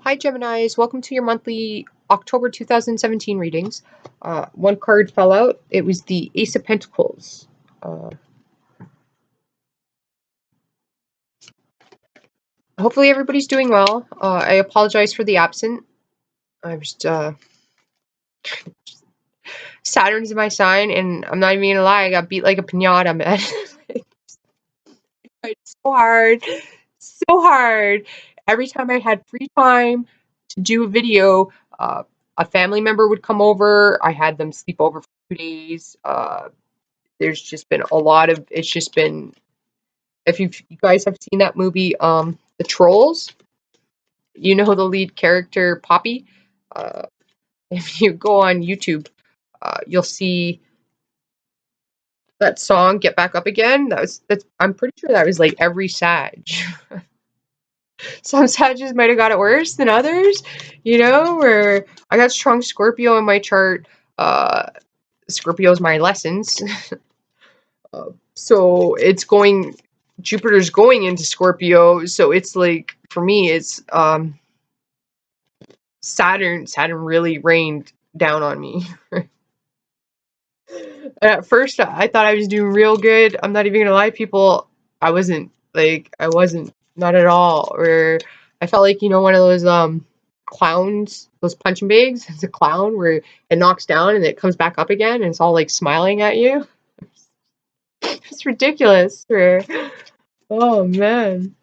Hi Geminis, welcome to your monthly October 2017 readings. One card fell out. It was the Ace of Pentacles. Hopefully everybody's doing well. I apologize for the absent. I was Saturn's in my sign, and I'm not even gonna lie, I got beat like a pinata, man. It's so hard, so hard. Every time I had free time to do a video, a family member would come over. I had them sleep over for 2 days. There's just been a lot of, it's just been, if you guys have seen that movie, The Trolls, you know the lead character, Poppy? Uh, if you go on YouTube, you'll see that song, Get Back Up Again. I'm pretty sure that was like every Sag. Some Sages might have got it worse than others, where I got strong Scorpio in my chart. Scorpio's my lessons. So Jupiter's going into Scorpio, so it's like, for me, it's Saturn really rained down on me. At first I thought I was doing real good. I'm not even gonna lie, people. I wasn't, not at all. Or I felt like, one of those clowns, those punching bags. It's a clown where it knocks down and it comes back up again and it's all like smiling at you. It's ridiculous. Oh man.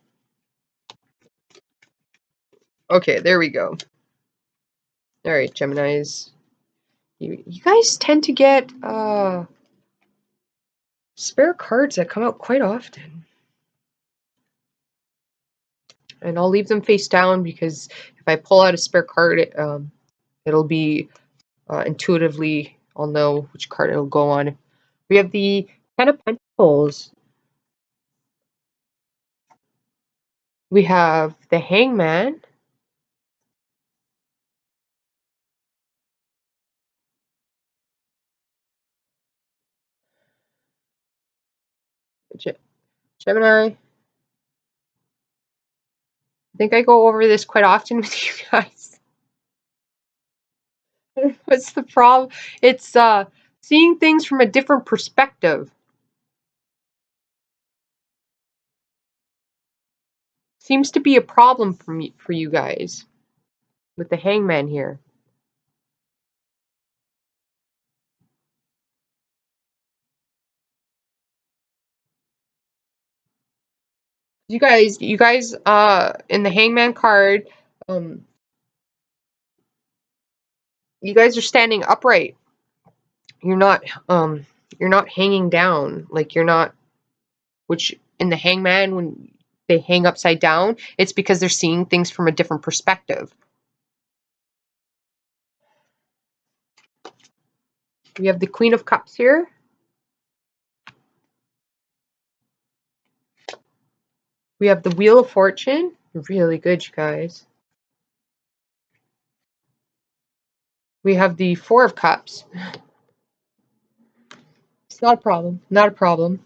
Okay, there we go. All right, Geminis. You guys tend to get spare cards that come out quite often. And I'll leave them face down because if I pull out a spare card, it'll be intuitively, I'll know which card it'll go on. We have the Ten of Pentacles. We have the Hangman. Gemini. I think I go over this quite often with you guys. What's the problem? It's seeing things from a different perspective. Seems to be a problem for you guys with the Hangman here. You guys, in the Hangman card, you guys are standing upright. You're not hanging down. Like, you're not, which in the Hangman, when they hang upside down, it's because they're seeing things from a different perspective. We have the Queen of Cups here. We have the Wheel of Fortune. Really good, you guys. We have the Four of Cups. It's not a problem. Not a problem.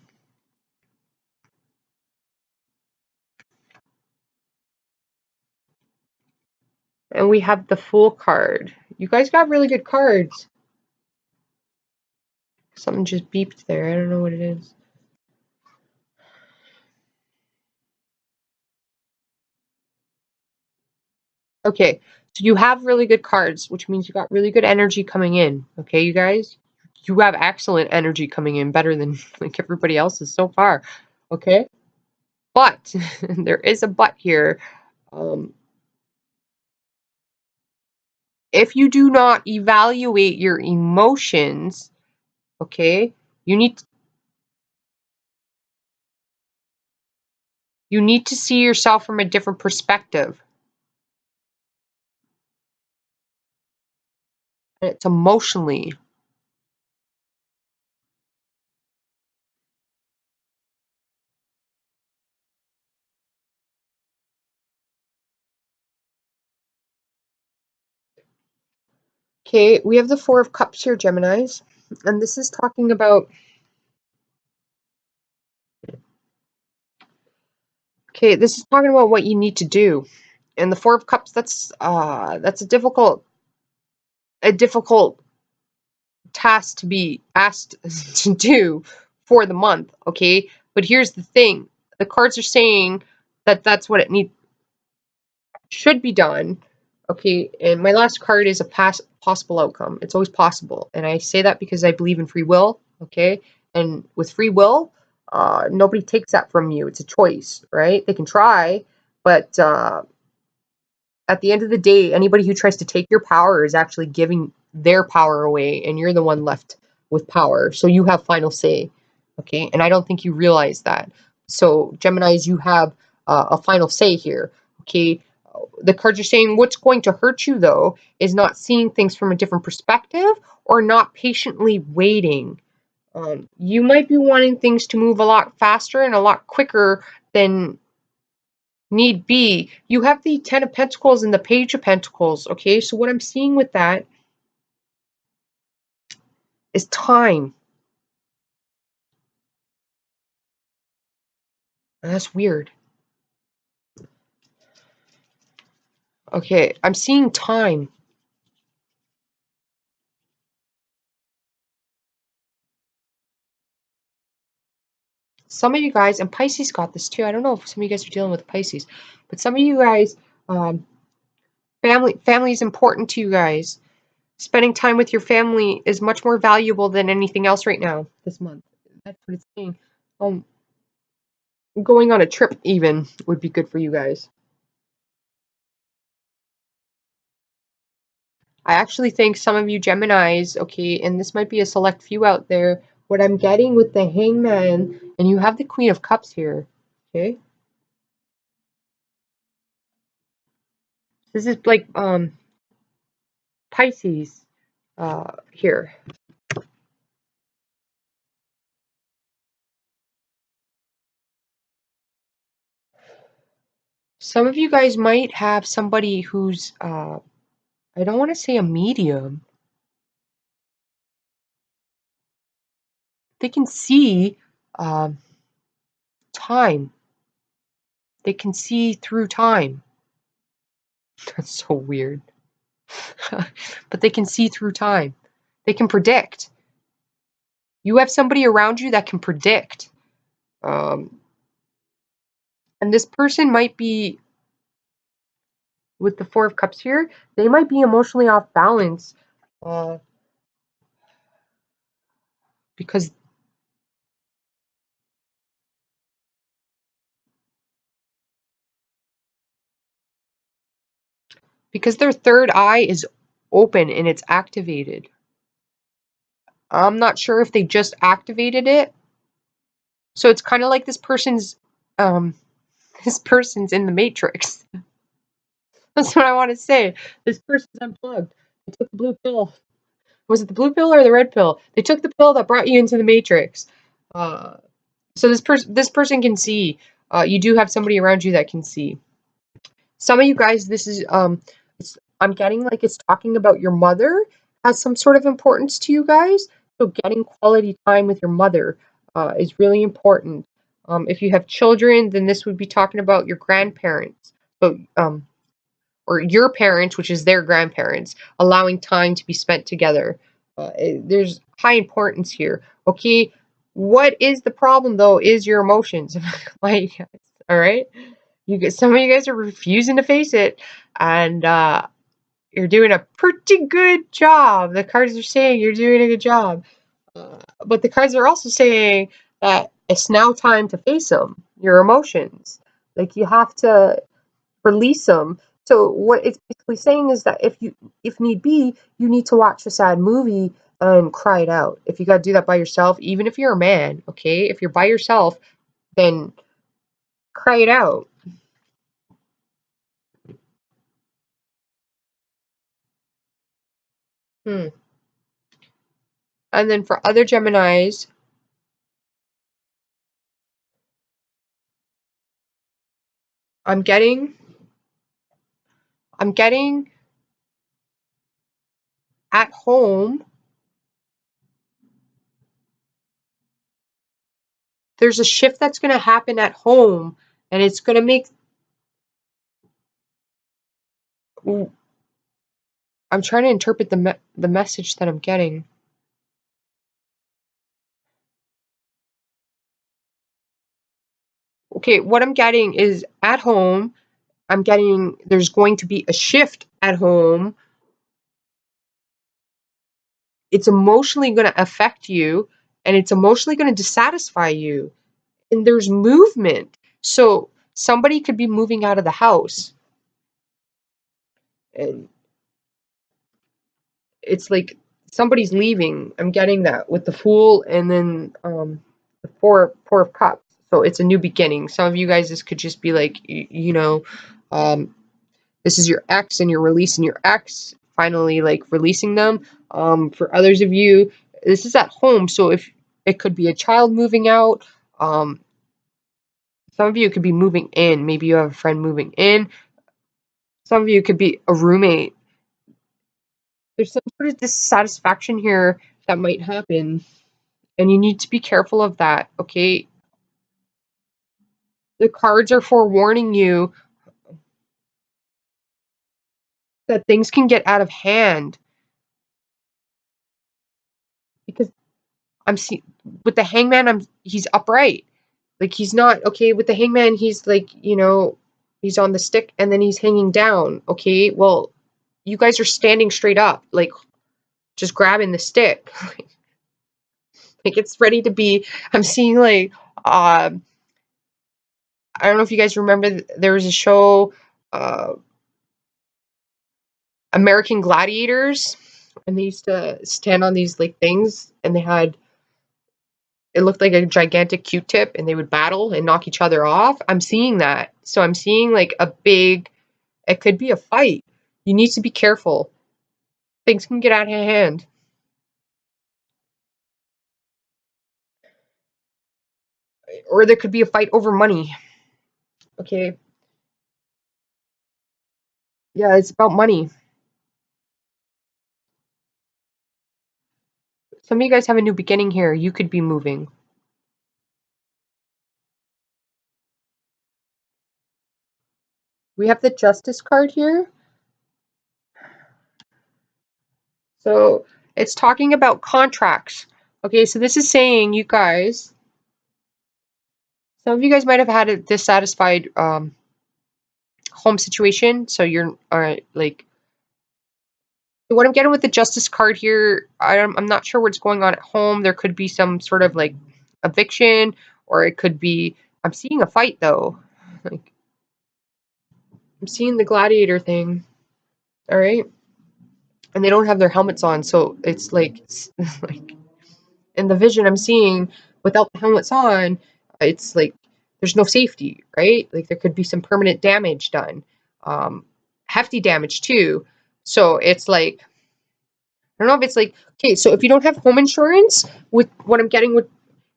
And we have the Fool card. You guys got really good cards. Something just beeped there. I don't know what it is. Okay, so you have really good cards, which means you got really good energy coming in. Okay, you guys? You have excellent energy coming in, better than like everybody else's so far. Okay? But there is a but here. If you do not evaluate your emotions, okay, you need to see yourself from a different perspective. And it's emotionally. Okay, we have the Four of Cups here, Geminis. And this is talking about... Okay, this is talking about what you need to do. And the Four of Cups, that's a difficult task to be asked to do for the month, okay? But here's the thing. The cards are saying that that's what it should be done, okay? And my last card is a possible outcome. It's always possible. And I say that because I believe in free will, okay? And with free will, nobody takes that from you. It's a choice, right? They can try, but at the end of the day, anybody who tries to take your power is actually giving their power away, and you're the one left with power. So you have final say, okay? And I don't think you realize that. So, Geminis, you have a final say here, okay? The cards are saying what's going to hurt you, though, is not seeing things from a different perspective or not patiently waiting. You might be wanting things to move a lot faster and a lot quicker than need be. You have the Ten of Pentacles and the Page of Pentacles, okay? So what I'm seeing with that is time. And that's weird. Okay, I'm seeing time. Some of you guys, and Pisces got this too. I don't know if some of you guys are dealing with Pisces, but some of you guys, family is important to you guys. Spending time with your family is much more valuable than anything else right now this month. That's what it's saying. Going on a trip even would be good for you guys. I actually think some of you Geminis, okay, and this might be a select few out there, what I'm getting with the Hangman, and you have the Queen of Cups here, okay? This is like Pisces here. Some of you guys might have somebody who's, I don't want to say a medium. They can see time. They can see through time. That's so weird. But they can see through time. They can predict. You have somebody around you that can predict. And this person might be, with the Four of Cups here, they might be emotionally off balance because their third eye is open and it's activated. I'm not sure if they just activated it. So it's kind of like this person's in the Matrix. That's what I want to say. This person's unplugged. They took the blue pill. Was it the blue pill or the red pill? They took the pill that brought you into the Matrix. So this person can see. You do have somebody around you that can see. Some of you guys, this is I'm getting like it's talking about your mother has some sort of importance to you guys. So getting quality time with your mother is really important. If you have children, then this would be talking about your grandparents. So or your parents, which is their grandparents, allowing time to be spent together. There's high importance here. Okay, what is the problem though? Is your emotions, like, all right? Some of you guys are refusing to face it, and you're doing a pretty good job. The cards are saying you're doing a good job, but the cards are also saying that it's now time to face them, your emotions. Like you have to release them. So what it's basically saying is that if need be, you need to watch a sad movie and cry it out. If you got to do that by yourself, even if you're a man, okay? If you're by yourself, then cry it out. Hmm. And then for other Geminis, I'm getting at home. There's a shift that's going to happen at home, and it's going to make Ooh, I'm trying to interpret the message that I'm getting. Okay, what I'm getting is at home. I'm getting there's going to be a shift at home. It's emotionally going to affect you, and it's emotionally going to dissatisfy you. And there's movement. So somebody could be moving out of the house, and it's like somebody's leaving. I'm getting that with the Fool and then the Four of Cups. So it's a new beginning. Some of you guys, this could just be like um, this is your ex and you're releasing your ex, finally like releasing them. For others of you, this is at home. So if it could be a child moving out, um, some of you could be moving in. Maybe you have a friend moving in. Some of you could be a roommate. There's some sort of dissatisfaction here that might happen, and you need to be careful of that, okay? The cards are forewarning you that things can get out of hand because I'm seeing with the Hangman, he's upright. Like he's not okay with the Hangman, he's like, he's on the stick and then he's hanging down, okay? Well, you guys are standing straight up, like just grabbing the stick. Like it's ready to be. I'm seeing like I don't know if you guys remember there was a show, uh American Gladiators, and they used to stand on these like things, and they had it looked like a gigantic Q-tip, and they would battle and knock each other off. I'm seeing that, so I'm seeing like a big. It could be a fight. You need to be careful. Things can get out of hand, or there could be a fight over money. Okay, yeah, it's about money. Some of you guys have a new beginning here. You could be moving. We have the Justice card here. So it's talking about contracts. Okay, so this is saying you guys, some of you guys might have had a dissatisfied home situation. So you're like what I'm getting with the Justice card here. I'm not sure what's going on at home. There could be some sort of like eviction, or it could be. I'm seeing a fight though. Like I'm seeing the gladiator thing. All right, and they don't have their helmets on, so it's like like in the vision I'm seeing without the helmets on, it's like there's no safety, right? Like there could be some permanent damage done, um, hefty damage too. So it's like I don't know if it's like okay. So if you don't have home insurance, with what I'm getting with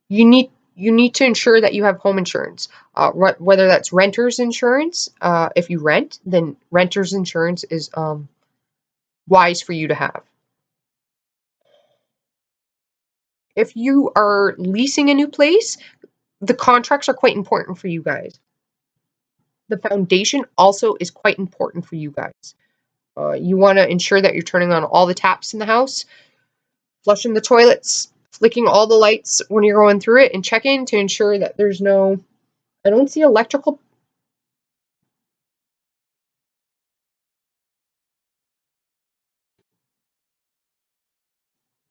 you need to ensure that you have home insurance, whether that's renter's insurance. If you rent, then renter's insurance is wise for you to have. If you are leasing a new place, the contracts are quite important for you guys. The foundation also is quite important for you guys. You want to ensure that you're turning on all the taps in the house, flushing the toilets, flicking all the lights when you're going through it, and checking to ensure that there's no. I don't see electrical.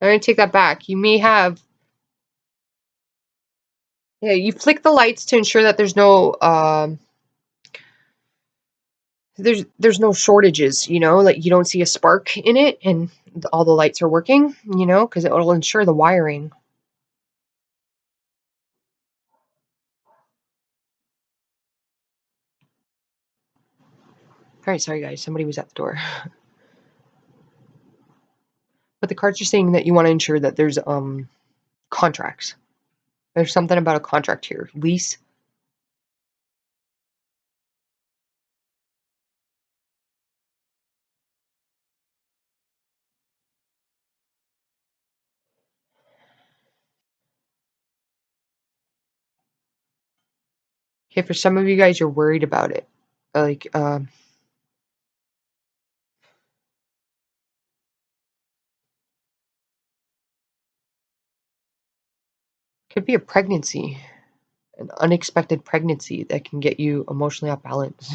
I'm going to take that back. You may have. Yeah, you flick the lights to ensure that there's no. There's no shortages, like you don't see a spark in it, and all the lights are working, because it will ensure the wiring. All right, sorry guys, somebody was at the door. But the cards are saying that you want to ensure that there's contracts. There's something about a contract here. Lease. Okay, for some of you guys, you're worried about it. Like, Could be a pregnancy, an unexpected pregnancy that can get you emotionally off balance.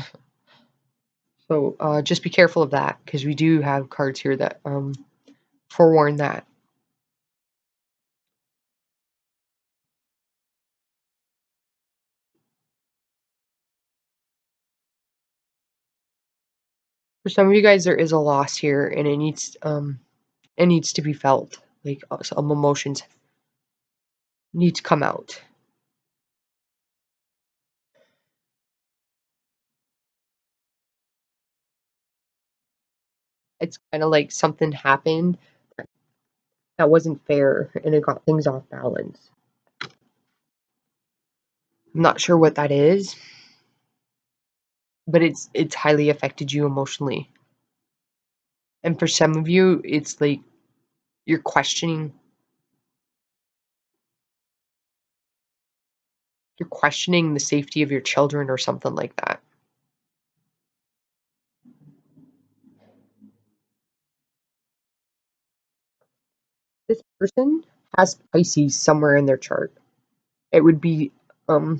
So just be careful of that, because we do have cards here that forewarn that. For some of you guys, there is a loss here, and it needs to be felt. Like some emotions need to come out. It's kind of like something happened that wasn't fair, and it got things off balance. I'm not sure what that is, but it's highly affected you emotionally. And for some of you, it's like you're questioning the safety of your children or something like that. This person has Pisces somewhere in their chart. It would be um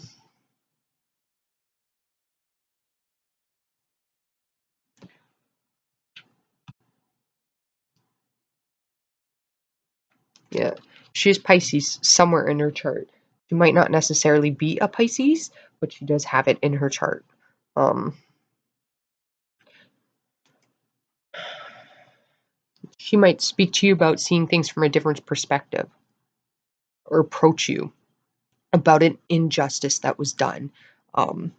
yeah, she has Pisces somewhere in her chart. She might not necessarily be a Pisces, but she does have it in her chart. Um she might speak to you about seeing things from a different perspective, or approach you about an injustice that was done. Um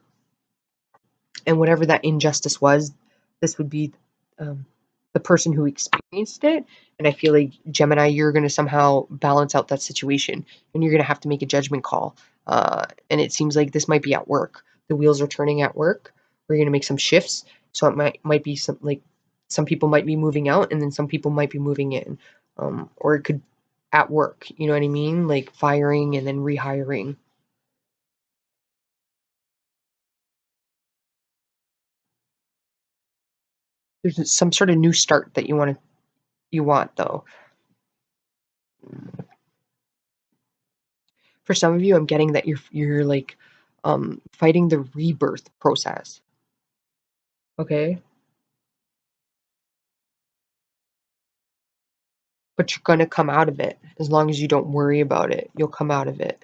and whatever that injustice was, this would be um, the person who experienced it. And I feel like, Gemini, you're going to somehow balance out that situation, and you're going to have to make a judgment call. And it seems like this might be at work. The wheels are turning at work. We're going to make some shifts. So it might be some, like, some people might be moving out, and then some people might be moving in. Or it could at work, you know what I mean? Like firing and then rehiring. There's some sort of new start that you want though. For some of you, I'm getting that you're like fighting the rebirth process. Okay, but you're gonna come out of it as long as you don't worry about it. You'll come out of it.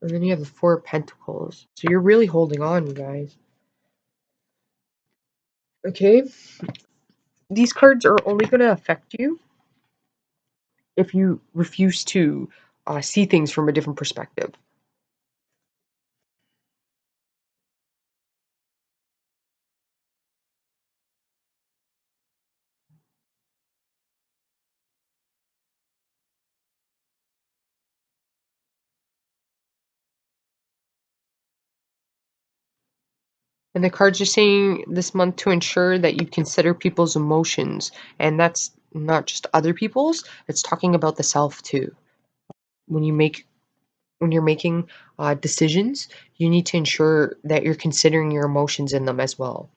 And then you have the Four of Pentacles. So you're really holding on, you guys. Okay, these cards are only gonna affect you if you refuse to see things from a different perspective. And the cards are saying this month to ensure that you consider people's emotions, and that's not just other people's. It's talking about the self too. When you make when you're making decisions, you need to ensure that you're considering your emotions in them as well,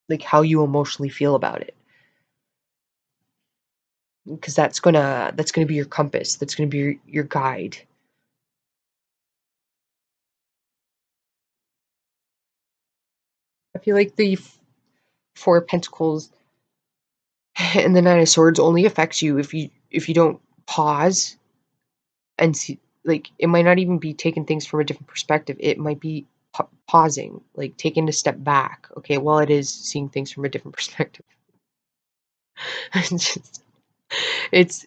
like how you emotionally feel about it, because that's gonna be your compass. That's gonna be your guide. I feel like the Four of Pentacles and the Nine of Swords only affects you if you don't pause and see. Like, it might not even be taking things from a different perspective. It might be pausing, like taking a step back. Okay, well, it is seeing things from a different perspective. It's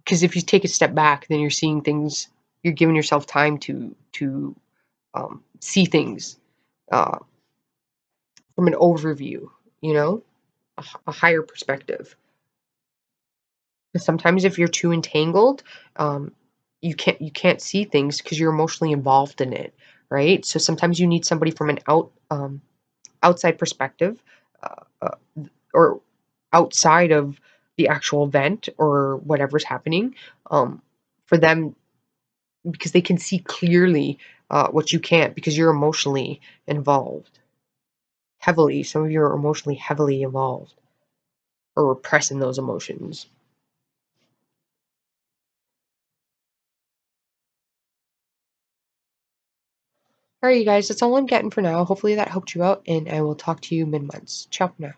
because if you take a step back, then you're seeing things. You're giving yourself time to see things uh, from an overview. You know, a higher perspective. Because sometimes if you're too entangled, um, you can't see things because you're emotionally involved in it, right? So sometimes you need somebody from an outside perspective, or outside of the actual event or whatever's happening, um, for them, because they can see clearly what you can't, because you're emotionally involved heavily. Some of you are emotionally heavily involved or repressing those emotions. All right, you guys, that's all I'm getting for now. Hopefully that helped you out, and I will talk to you mid-months. Ciao for now.